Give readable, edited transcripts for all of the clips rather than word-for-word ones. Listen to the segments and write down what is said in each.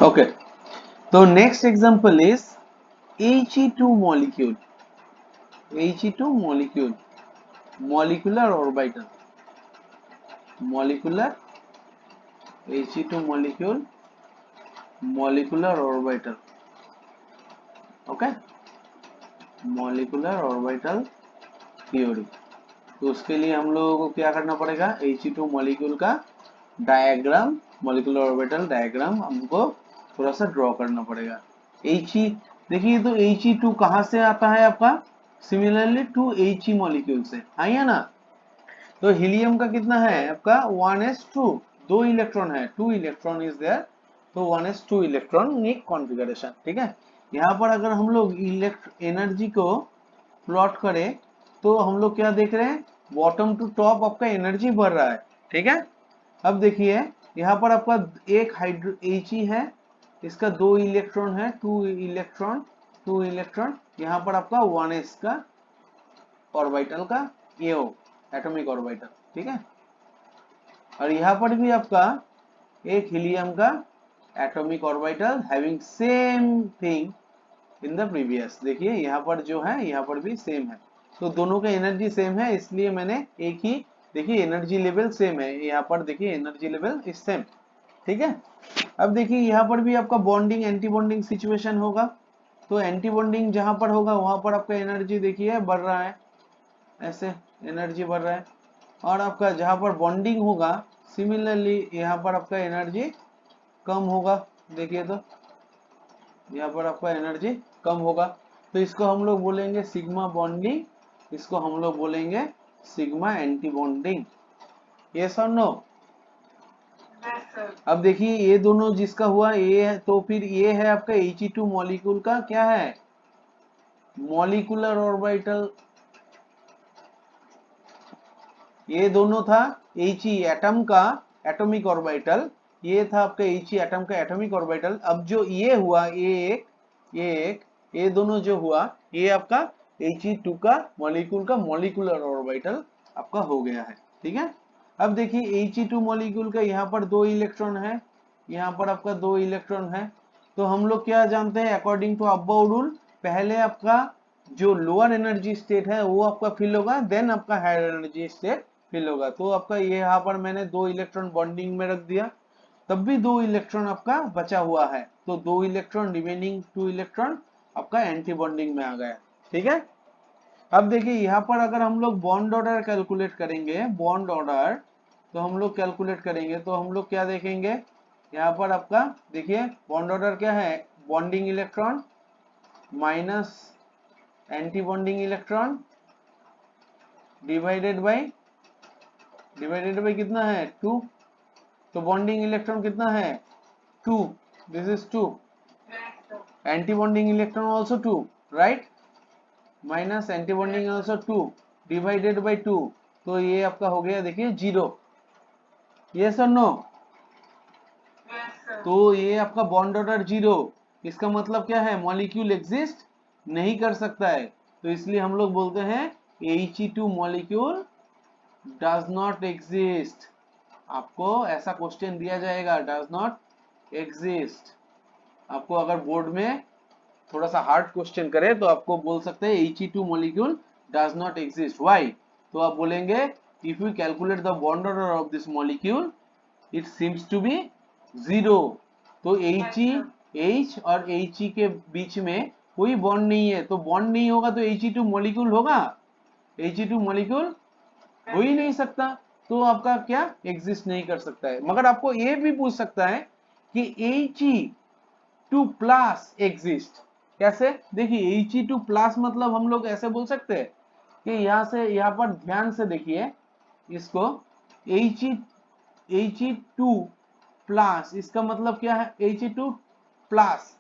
Okay, so next example is He2 molecule. He2 molecule, molecular orbital, molecular He2 molecule, molecular orbital. Okay, molecular orbital theory. तो उसके लिए हम लोगों को क्या करना पड़ेगा, He2 मॉलिक्यूल का डायग्राम, मॉलिक्यूलर ऑर्बिटल डायग्राम हमको थोड़ा सा ड्रॉ करना पड़ेगा। He, देखिए तो He2 कहाँ से आता है आपका, सिमिलरली टू He मॉलिक्यूल से, है या ना। तो हीलियम का कितना है आपका 1s2, दो इलेक्ट्रॉन है, 2 इलेक्ट्रॉन इज देयर, तो 1s2 इलेक्ट्रॉनिक कॉन्फ़िगरेशन। ठीक है, यहाँ पर अगर हम लोग एनर्जी को प्लॉट करें तो हम लोग क्या देख रहे हैं, बॉटम टू टॉप आपका एनर्जी बढ़ रहा है। ठीक है, अब देखिए यहाँ पर आपका एक हाइड्रो He है, इसका दो इलेक्ट्रॉन है, टू इलेक्ट्रॉन, यहाँ पर आपका 1s का ऑर्बिटल का AO एटॉमिक ऑर्बिटल। ठीक है, और यहाँ पर भी आपका एक हीलियम का atomic orbital having same thing in the previous. देखिए यहाँ पर जो है, यहाँ पर भी सेम है, तो दोनों का एनर्जी सेम है, इसलिए मैंने एक ही, देखिए एनर्जी लेवल सेम है, यहाँ पर देखिए एनर्जी लेवल इज सेम। ठीक है, अब देखिए यहाँ पर भी आपका बॉन्डिंग एंटी बॉन्डिंग सिचुएशन होगा, तो एंटी बॉन्डिंग जहां पर होगा वहां पर आपका एनर्जी देखिए बढ़ रहा है, ऐसे एनर्जी बढ़ रहा है, और आपका जहां पर बॉन्डिंग होगा सिमिलरली यहाँ पर आपका एनर्जी कम होगा। देखिए तो यहाँ पर आपका एनर्जी कम होगा, तो इसको हम लोग बोलेंगे सिग्मा बॉन्डिंग, इसको हम लोग बोलेंगे सिग्मा एंटी बॉन्डिंग। यस और नो। अब देखिए ये दोनों जिसका हुआ ये है, तो फिर ये है आपका He2 मॉलिक्यूल का क्या है, मॉलिक्यूलर ऑर्बिटल। ये दोनों था He एटम का एटॉमिक ऑर्बिटल, ये था आपका He एटम का एटॉमिक ऑर्बिटल। अब जो ये हुआ, ये दोनों जो हुआ, ये आपका He2 का मॉलिक्यूल का मॉलिक्यूलर ऑर्बिटल आपका हो गया है। ठीक है, अब देखिए He2 मॉलिक्यूल का यहाँ पर दो इलेक्ट्रॉन है, यहाँ पर आपका दो इलेक्ट्रॉन है, तो हम लोग क्या जानते हैं, अकॉर्डिंग टू अबाउ रूल, पहले आपका जो लोअर एनर्जी स्टेट है वो आपका फिल होगा, देन आपका हायर एनर्जी स्टेट फिल होगा। तो आपका ये यहाँ पर मैंने दो इलेक्ट्रॉन बॉन्डिंग में रख दिया, तब भी दो इलेक्ट्रॉन आपका बचा हुआ है, तो दो इलेक्ट्रॉन रिमेनिंग टू इलेक्ट्रॉन आपका एंटी बॉन्डिंग में आ गया। ठीक है, अब देखिए यहाँ पर अगर हम लोग बॉन्ड ऑर्डर कैलकुलेट करेंगे, बॉन्ड ऑर्डर तो हम लोग कैलकुलेट करेंगे तो हम लोग क्या देखेंगे, यहाँ पर आपका देखिए बॉन्ड ऑर्डर क्या है, bonding electron minus anti bonding electron divided by कितना है 2, तो बॉन्डिंग इलेक्ट्रॉन कितना है 2, this is 2, anti bonding electron also 2, right, minus anti bonding also 2 divided by 2, तो ये आपका हो गया देखिए 0। यस और नो। तो ये आपका बॉन्ड ऑर्डर 0, इसका मतलब क्या है, मॉलिक्यूल एग्जिस्ट नहीं कर सकता है, तो इसलिए हम लोग बोलते हैं He2 molecule does not exist. आपको ऐसा क्वेश्चन दिया जाएगा, डज नॉट एग्जिस्ट। आपको अगर बोर्ड में थोड़ा सा हार्ड क्वेश्चन करे तो आपको बोल सकते हैं He2 molecule does not exist, why, तो आप बोलेंगे if you calculate the bond order of this molecule it seems to be 0। तो H और He के बीच में कोई बॉन्ड नहीं है, तो बॉन्ड नहीं होगा तो He2 मॉलिक्यूल होगा, He2 मॉलिक्यूल हो ही नहीं सकता, तो आपका क्या एग्जिस्ट नहीं कर सकता है। मगर आपको ये भी पूछ सकता है कि He2 प्लस एग्जिस्ट कैसे, देखिए He2 प्लस मतलब हम लोग ऐसे बोल सकते हैं कि यहाँ से यहाँ पर ध्यान से देखिए इसको, He2 प्लस, इसका मतलब क्या है He2 प्लस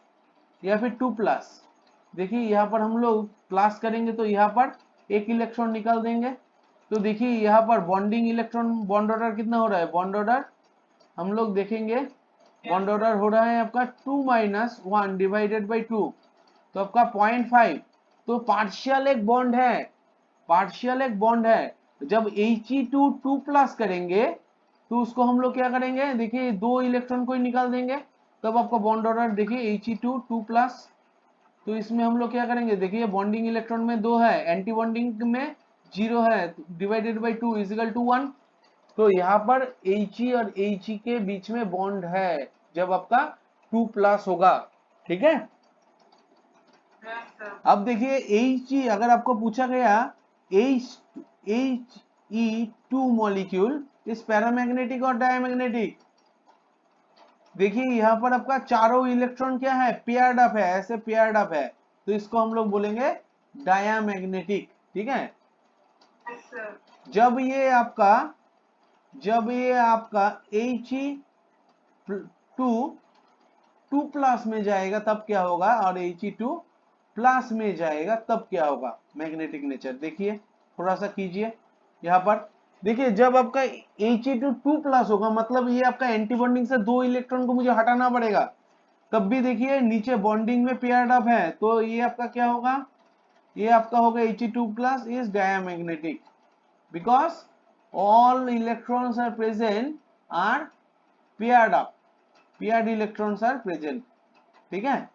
या फिर 2 प्लस, देखिए यहाँ पर हम लोग प्लस करेंगे तो यहाँ पर एक इलेक्ट्रॉन निकाल देंगे, तो देखिए यहाँ पर बॉन्डिंग इलेक्ट्रॉन बॉन्ड ऑर्डर कितना हो रहा है, बॉन्ड ऑर्डर हम लोग देखेंगे बॉन्ड ऑर्डर हो रहा है आपका 2 माइनस 1 डिवाइडेड बाई 2, तो आपका 0.5, तो पार्शियल एक बॉन्ड है, पार्शियल एक बॉन्ड है। जब He2 2 प्लस करेंगे तो उसको हम लोग क्या करेंगे, देखिए दो इलेक्ट्रॉन को ही निकाल देंगे, तब आपका बॉन्ड ऑर्डर देखिए He2 2+, तो इसमें हम लोग क्या करेंगे, देखिए बॉन्डिंग इलेक्ट्रॉन में 2 है, एंटी बॉन्डिंग में 0 है, डिवाइडेड बाई 2 इजिकल टू 1। तो यहाँ पर He और He के बीच में बॉन्ड है जब आपका 2+ होगा, ठीक है। अब देखिए He, अगर आपको पूछा गया He2 मॉलिक्यूल इस पैरामैग्नेटिक और डायमैग्नेटिक, देखिए यहाँ पर आपका चारों इलेक्ट्रॉन क्या है, पेयर्ड अप है, ऐसे पेयर्ड अप है, तो इसको हम लोग बोलेंगे डायमैग्नेटिक, ठीक है। जब ये आपका He2 2+ में जाएगा तब क्या होगा, और He2+ में जाएगा तब क्या होगा, मैग्नेटिक नेचर देखिए, थोड़ा सा कीजिए यहाँ पर। देखिए जब आपका He2 2+ होगा मतलब ये आपका एंटी बॉन्डिंग से 2 इलेक्ट्रॉन को मुझे हटाना पड़ेगा, तब भी देखिए नीचे बॉन्डिंग में पेयर्ड अप है, तो ये आपका क्या होगा, ये आपका होगा He2+ is diamagnetic, because all electrons are present are paired up, paired electrons are present, ठीक है।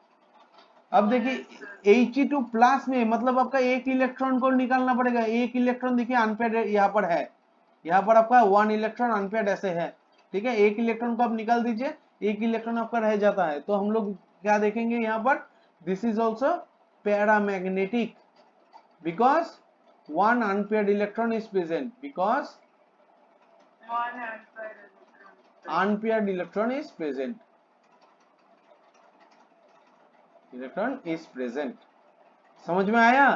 अब देखिए He2+ में मतलब आपका एक इलेक्ट्रॉन को निकालना पड़ेगा, एक इलेक्ट्रॉन देखिए अनपेयर्ड यहाँ पर है, यहाँ पर आपका 1 इलेक्ट्रॉन अनपेयर्ड ऐसे है, ठीक है। एक इलेक्ट्रॉन को आप निकाल दीजिए, एक इलेक्ट्रॉन आपका रह जाता है, तो हम लोग क्या देखेंगे यहाँ पर, this is also paramagnetic because 1 unpaired electron is present, because unpaired electron is present, electron is present. समझ में आया?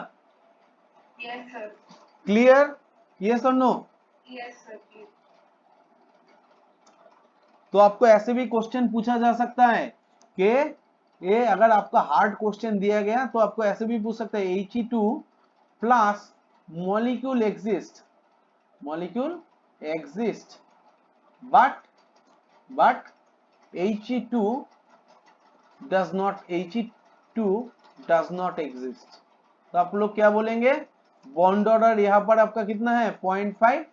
Yes sir. क्लियर? यस और नो? Yes sir. तो आपको ऐसे भी क्वेश्चन पूछा जा सकता है कि ये अगर आपका हार्ड क्वेश्चन दिया गया तो आपको ऐसे भी पूछ सकता है He2+ molecule exist but He2 does not exist। तो आप लोग क्या बोलेंगे, बॉन्ड ऑर्डर यहाँ पर आपका कितना है 0.5,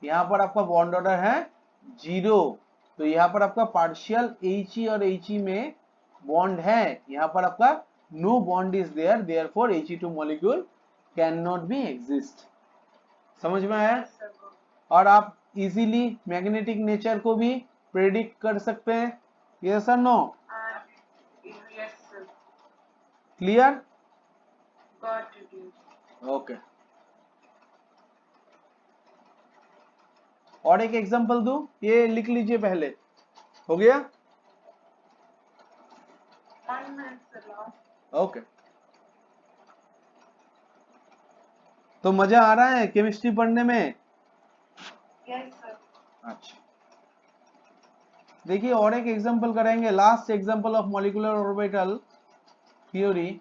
यहाँ पर आपका बॉन्ड ऑर्डर है 0, तो यहाँ पर आपका पार्शियल He और He में बॉन्ड है, यहाँ पर आपका no bond is there, therefore He2 molecule can not be exist. समझ में आया? और आप इजीली मैग्नेटिक नेचर को भी प्रेडिक्ट कर सकते हैं, यस और नो? क्लियर? ओके। और एक एग्जांपल दूं, ये लिख लीजिए पहले, हो गया? ओके। तो मजा आ रहा है केमिस्ट्री पढ़ने में? Yes sir. अच्छा, देखिए और एक एग्जांपल करेंगे, last example of molecular orbital theory.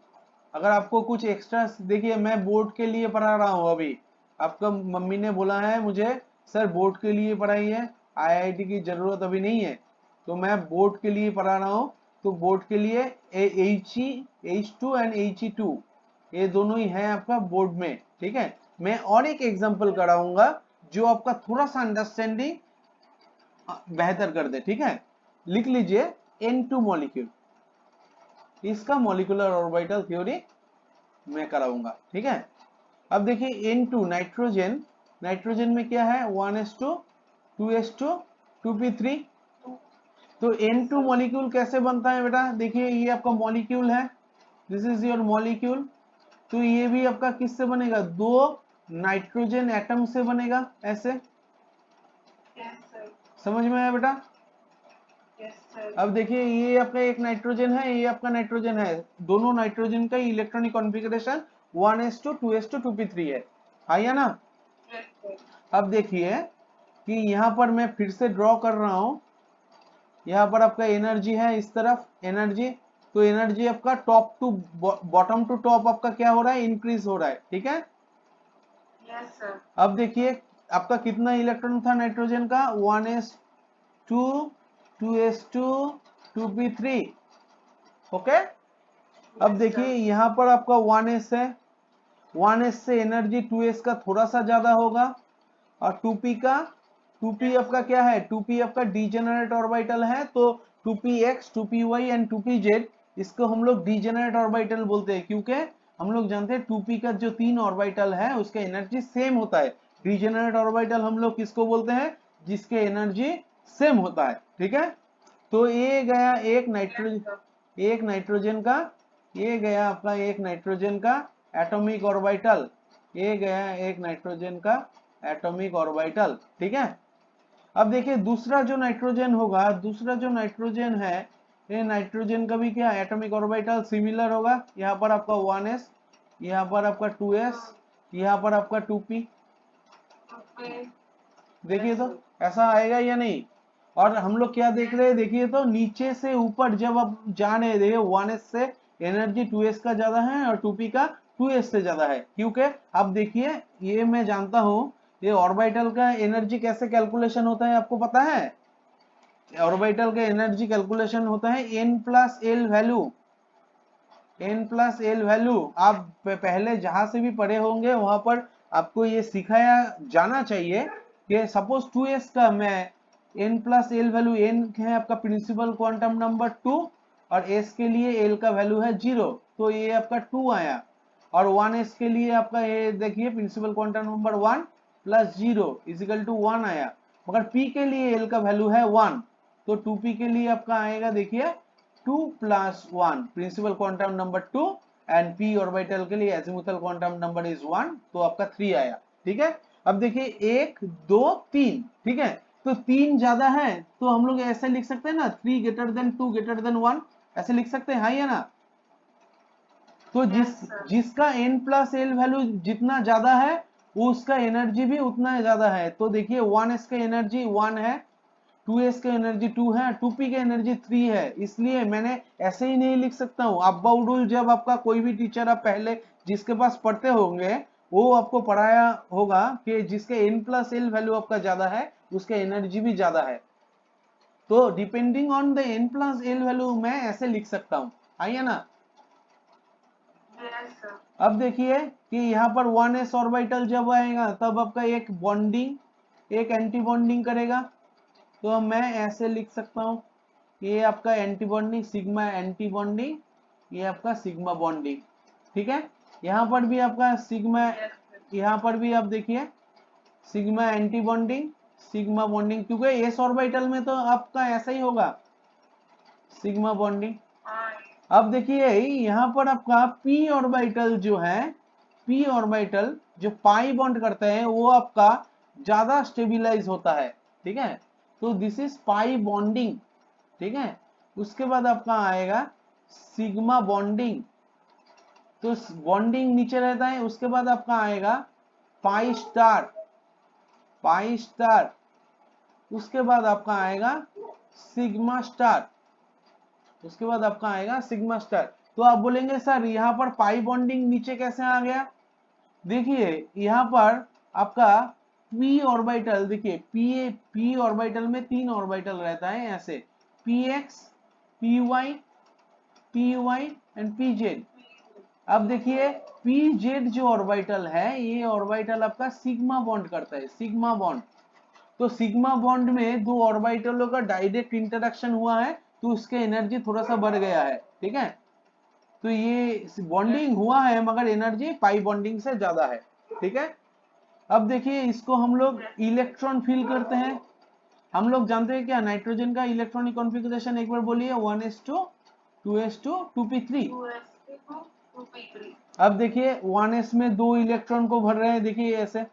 अगर आपको कुछ एक्स्ट्रा, देखिए मैं बोर्ड के लिए पढ़ा रहा हूँ अभी, आपका मम्मी ने बोला है मुझे सर बोर्ड के लिए पढ़ाइए, आईआईटी की जरूरत अभी नहीं है, तो मैं बोर्ड के लिए पढ़ा रहा हूँ। तो बोर्ड के लिए H2 एंड He2 ये दोनों ही है आपका बोर्ड में, ठीक है। मैं और एक एग्जांपल कराऊंगा जो आपका थोड़ा सा अंडरस्टैंडिंग बेहतर कर दे, ठीक है। लिख लीजिए N2 मॉलिक्यूल, इसका मॉलिक्यूलर ऑर्बिटल थ्योरी मैं कराऊंगा, ठीक है। अब देखिए N2 नाइट्रोजन, नाइट्रोजन में क्या है 1s2 2s2 2p3, तो N2 मॉलिक्यूल कैसे बनता है बेटा, देखिए ये आपका मॉलिक्यूल है, दिस इज योर मॉलिक्यूल, तो ये भी आपका किससे बनेगा, 2 नाइट्रोजन एटम से बनेगा ऐसे। समझ में आया बेटा? अब देखिए ये आपका एक नाइट्रोजन है, ये आपका नाइट्रोजन है, दोनों नाइट्रोजन का electronic configuration 1s2 2s2 2p3 है, आया ना? अब देखिए कि यहाँ पर मैं फिर से ड्रॉ कर रहा हूं, यहाँ पर आपका एनर्जी है इस तरफ एनर्जी, तो एनर्जी आपका top to bottom to top आपका क्या हो रहा है, इंक्रीज हो रहा है, ठीक है। Yes sir. अब देखिए आपका कितना इलेक्ट्रॉन था नाइट्रोजन का 1s2 2s2 2p3, ओके। अब देखिए यहाँ पर आपका 1s है, 1s से एनर्जी 2s का थोड़ा सा ज्यादा होगा, और 2p का 2p आपका क्या है, 2p आपका डीजेनरेट ऑर्बिटल है, तो 2px 2py एंड 2pz, इसको हम लोग डिजेनरेट ऑर्बिटल बोलते हैं, क्योंकि हम लोग जानते हैं 2p का जो 3 ऑर्बिटल है उसका एनर्जी सेम होता है। डिजेनरेट ऑर्बिटल हम लोग किसको बोलते हैं, जिसके एनर्जी सेम होता है, ठीक है। तो ये गया एक नाइट्रोजन का, ये गया आपका एक नाइट्रोजन का एटॉमिक ऑर्बिटल, ये गया एक नाइट्रोजन का एटॉमिक ऑर्बिटल, ठीक है। अब देखिए दूसरा जो नाइट्रोजन होगा, दूसरा जो नाइट्रोजन है, ये नाइट्रोजन का भी क्या एटॉमिक ऑर्बिटल सिमिलर होगा। यहाँ पर आपका 1s, यहाँ पर आपका 2s, यहाँ पर आपका 2p। देखिए तो ऐसा आएगा या नहीं। और हम लोग क्या देख रहे हैं, देखिए तो नीचे से ऊपर जब आप जा रहे हैं, देखिए 1s से एनर्जी 2s का ज्यादा है और 2p का 2s से ज्यादा है, क्योंकि अब देखिए ये मैं जानता हूं ये ऑर्बिटल का एनर्जी कैसे कैलकुलेशन होता है, आपको पता है। ऑर्बिटल का एनर्जी कैलकुलेशन होता है n plus L value, n plus L value. आप पहले जहां से भी पढ़े होंगे वहां पर आपको ये सिखाया जाना चाहिए कि सपोज 2s का मैं n plus L value, n है आपका प्रिंसिपल क्वांटम नंबर 2 और s के लिए l का वैल्यू है 0, तो ये आपका 2 आया। और 1s के लिए आपका ये देखिए principal quantum number 1 plus 0 equal to 1 आया, मगर p के लिए l का वैल्यू है 1, तो 2p के लिए आपका आएगा देखिए 2 plus 1 principal quantum number 2 and p orbital के लिए एजिमुथल क्वांटम नंबर इज 1, तो आपका 3 आया, ठीक है। अब देखिए 1 2 3, ठीक है, तो 3 ज्यादा है तो हम लोग ऐसे लिख सकते हैं ना 3 ग्रेटर देन 2 ग्रेटर देन 1, ऐसे लिख सकते हैं, हाँ या ना। तो जिसका n प्लस एल वैल्यू जितना ज्यादा है वो उसका एनर्जी भी उतना ज्यादा है। तो देखिए 1s का एनर्जी 1 है, 2s का एनर्जी 2 है, 2p का एनर्जी 3 है, इसलिए मैंने ऐसे ही नहीं लिख सकता हूँ। अब्बाउट रूल जब आपका कोई भी टीचर आप पहले जिसके पास पढ़ते होंगे वो आपको पढ़ाया होगा कि जिसके n प्लस एल वैल्यू आपका ज्यादा है उसका एनर्जी भी ज्यादा है। तो depending on the n plus L value मैं ऐसे लिख सकता हूँ, आइए ना। अब देखिए कि यहाँ पर 1s ऑर्बिटल जब आएगा तब आपका एक बॉन्डिंग एक एंटी बॉन्डिंग करेगा, तो मैं ऐसे लिख सकता हूँ ये आपका anti bonding sigma anti bonding, ये आपका सिग्मा बॉन्डिंग, ठीक है। यहाँ पर भी आपका सिग्मा, यहाँ पर भी आप देखिए sigma anti bonding sigma bonding, क्योंकि एस ऑर्बिटल में तो आपका ऐसा ही होगा सिग्मा बॉन्डिंग। अब देखिए यहाँ पर आपका p ऑर्बिटल जो है, p ऑर्बिटल जो पाई बॉन्ड करते हैं वो आपका ज्यादा स्टेबिलाईज होता है, ठीक है। तो दिस इज पाई बॉन्डिंग, ठीक है। उसके बाद आपका आएगा सिग्मा बॉन्डिंग, तो बॉन्डिंग नीचे रहता है। उसके बाद आपका आएगा पाई स्टार, पाई स्टार। उसके बाद आपका आएगा सिग्मा स्टार, उसके बाद आपका आएगा सिग्मा स्टार। तो आप बोलेंगे सर यहाँ पर पाई बॉन्डिंग नीचे कैसे आ गया। देखिए यहाँ पर आपका p ऑर्बिटल, देखिए p ऑर्बिटल में 3 ऑर्बिटल रहता है ऐसे, px py एंड pz। अब देखिए pz जो ऑर्बिटल है ये ऑर्बिटल आपका सिग्मा बॉन्ड करता है, सिग्मा बॉन्ड। तो सिग्मा बॉन्ड में दो ऑर्बिटलों का डायरेक्ट इंटरेक्शन हुआ है तो उसके एनर्जी थोड़ा सा बढ़ गया है, ठीक है। तो ये बॉन्डिंग हुआ है मगर एनर्जी पाई बॉन्डिंग से ज्यादा है, ठीक है। अब देखिए इसको हम लोग इलेक्ट्रॉन फील करते हैं। हम लोग जानते हैं क्या नाइट्रोजन का इलेक्ट्रॉनिक कॉन्फ़िगरेशन, एक बार बोलिए 1s2 2s2 2p3। अब देखिए 1s में 2 इलेक्ट्रॉन को भर रहे हैं, देखिए ऐसे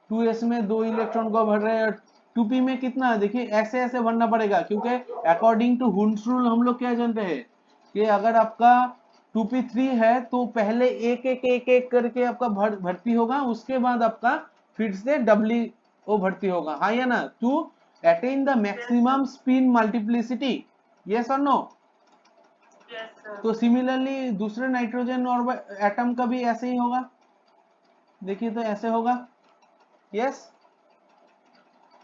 2s में 2 इलेक्ट्रॉन को भर रहे हैं, 2p में कितना है देखिए ऐसे ऐसे भरना पड़ेगा, क्योंकि अकॉर्डिंग टू हुन्स रूल हम लोग क्या जानते हैं कि अगर आपका 2p3 है तो पहले एक एक एक एक करके आपका भर्ती होगा, उसके बाद आपका फिर से डबली वो भर्ती होगा, हाँ या ना, to attain the maximum spin multiplicity, yes और नो। तो सिमिलरली दूसरे नाइट्रोजन और एटम का भी ऐसे ही होगा, देखिए तो ऐसे होगा, यस।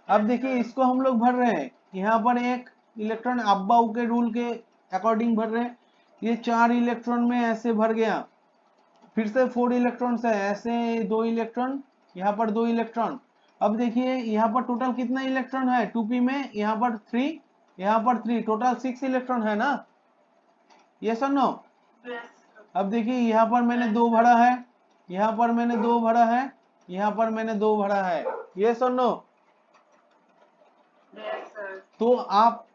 अब देखिए इसको हम लोग भर रहे हैं, यहाँ पर एक इलेक्ट्रॉन अब्बाउ के रूल के अकॉर्डिंग भर रहे हैं, ये 4 इलेक्ट्रॉन में ऐसे भर गया, फिर से 4 इलेक्ट्रॉन है ऐसे 2 इलेक्ट्रॉन, यहाँ पर 2 इलेक्ट्रॉन। अब देखिए यहाँ पर टोटल कितना इलेक्ट्रॉन है 2p में, यहाँ पर 3 यहाँ पर 3, टोटल 6 इलेक्ट्रॉन है ना, यस और नो। Yes, sir. अब देखिए यहाँ पर मैंने 2 भरा है, यहाँ पर मैंने 2 भरा है, यहाँ पर मैंने 2 भरा है, यस और नो। Yes, sir. तो आप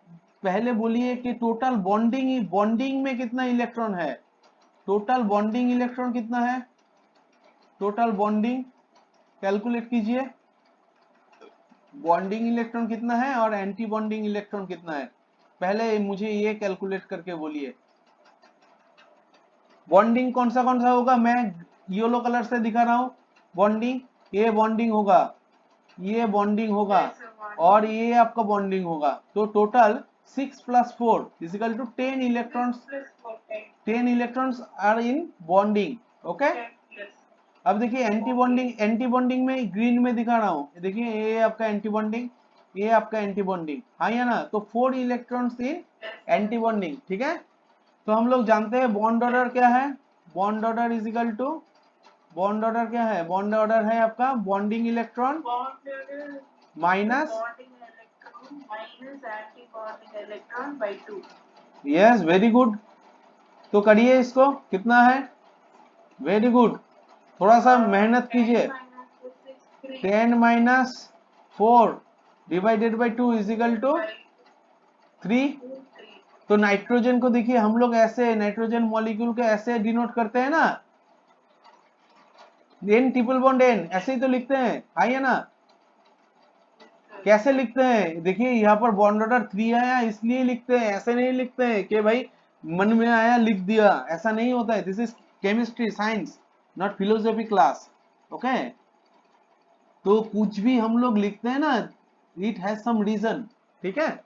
पहले बोलिए कि टोटल बॉन्डिंग में कितना इलेक्ट्रॉन है, टोटल बॉन्डिंग इलेक्ट्रॉन कितना है, टोटल बॉन्डिंग कैलकुलेट कीजिए, बॉन्डिंग इलेक्ट्रॉन कितना है और एंटी बॉन्डिंग इलेक्ट्रॉन कितना है, पहले मुझे ये कैलकुलेट करके बोलिए। बॉन्डिंग कौन सा होगा, मैं येलो कलर से दिखा रहा हूं, बॉन्डिंग, ये बॉन्डिंग होगा, ये बॉन्डिंग होगा, Yes, sir. One. और ये आपका बॉन्डिंग होगा। तो total 6 + 4 equal to 10 electrons, 6 plus 4, 10. 10 electrons are in bonding, okay. 10, yes. अब देखिए एंटी बॉन्डिंग में ग्रीन में दिखा रहा हूं, देखिए ये आपका एंटी बॉन्डिंग, ये आपका एंटी बॉन्डिंग, हाँ या ना, तो 4 electrons in Yes, sir. Anti bonding, ठीक है। तो हम लोग जानते हैं बॉन्ड ऑर्डर क्या है, bond order is equal to, bond order क्या है, बॉन्ड ऑर्डर है आपका bonding electron Bond order, minus, bonding electron minus anti-bonding electron by 2. Yes very good. तो करिए इसको, कितना है, वेरी गुड, थोड़ा सा मेहनत 10 कीजिए। minus 2 is 3 10 minus 4 divided by 2 is equal to by 3। 2, 3. तो नाइट्रोजन को देखिए हम लोग ऐसे, नाइट्रोजन मॉलिक्यूल को ऐसे डिनोट करते हैं ना, N ट्रिपल बॉन्ड N, ऐसे ही तो लिखते हैं, हाँ या ना। कैसे लिखते हैं, देखिए यहाँ पर बॉन्ड ऑर्डर 3 आया इसलिए लिखते हैं, ऐसे नहीं लिखते हैं कि भाई मन में आया लिख दिया, ऐसा नहीं होता है। This is chemistry science, not philosophy class, okay. तो कुछ भी हम लोग लिखते हैं ना, इट हैज सम रीजन, ठीक है।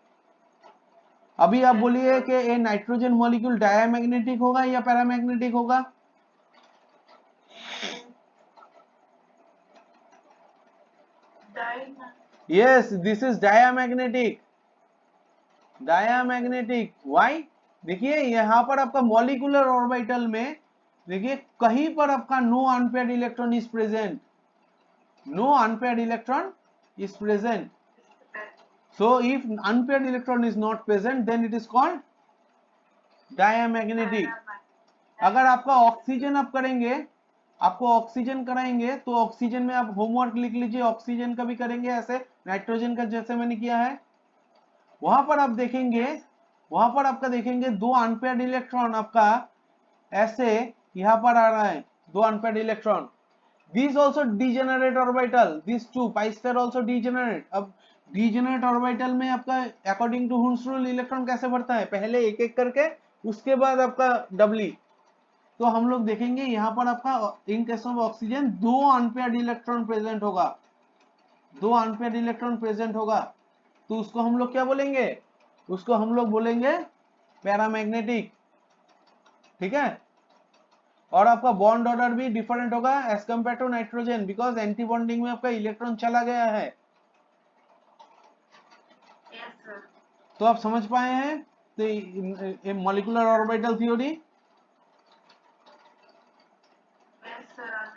अभी आप बोलिए कि ये नाइट्रोजन मॉलिक्यूल डायमैग्नेटिक होगा या पैरामैग्नेटिक होगा, yes this is diamagnetic, diamagnetic, why, देखिए यहाँ पर आपका मॉलिक्यूलर ऑर्बिटल में देखिए कहीं पर आपका no unpaired electron is present, no unpaired electron is present. So if unpaired electron is not present, then it is called diamagnetic. अगर आपका ऑक्सीजन आप करेंगे, आपको ऑक्सीजन कराएंगे तो ऑक्सीजन में आप होमवर्क लिख लीजिए, ऑक्सीजन का भी करेंगे ऐसे, नाइट्रोजन का जैसे मैंने किया है, वहां पर आप देखेंगे, वहां पर आपका देखेंगे 2 अनपेयर्ड इलेक्ट्रॉन आपका ऐसे यहाँ पर आ रहा है, 2 unpaired electron, these also degenerate orbital, these 2 pi star also degenerate। अब डिजेनरेट ऑर्बिटल में आपका according to Hund's rule electron कैसे बढ़ता है, पहले एक एक करके, उसके बाद आपका डबली। तो हम लोग देखेंगे यहाँ पर आपका in case of oxygen 2 unpaired electron present होगा, 2 अनपेयर्ड इलेक्ट्रॉन प्रेजेंट होगा, तो उसको हम लोग क्या बोलेंगे, उसको हम लोग बोलेंगे पैरामैग्नेटिक, ठीक है। और आपका बॉन्ड ऑर्डर भी डिफरेंट होगा as compare to nitrogen, because anti bonding में आपका इलेक्ट्रॉन चला गया है। Yes, sir. तो आप समझ पाए हैं तो मॉलिक्यूलर ऑर्बिटल थ्योरी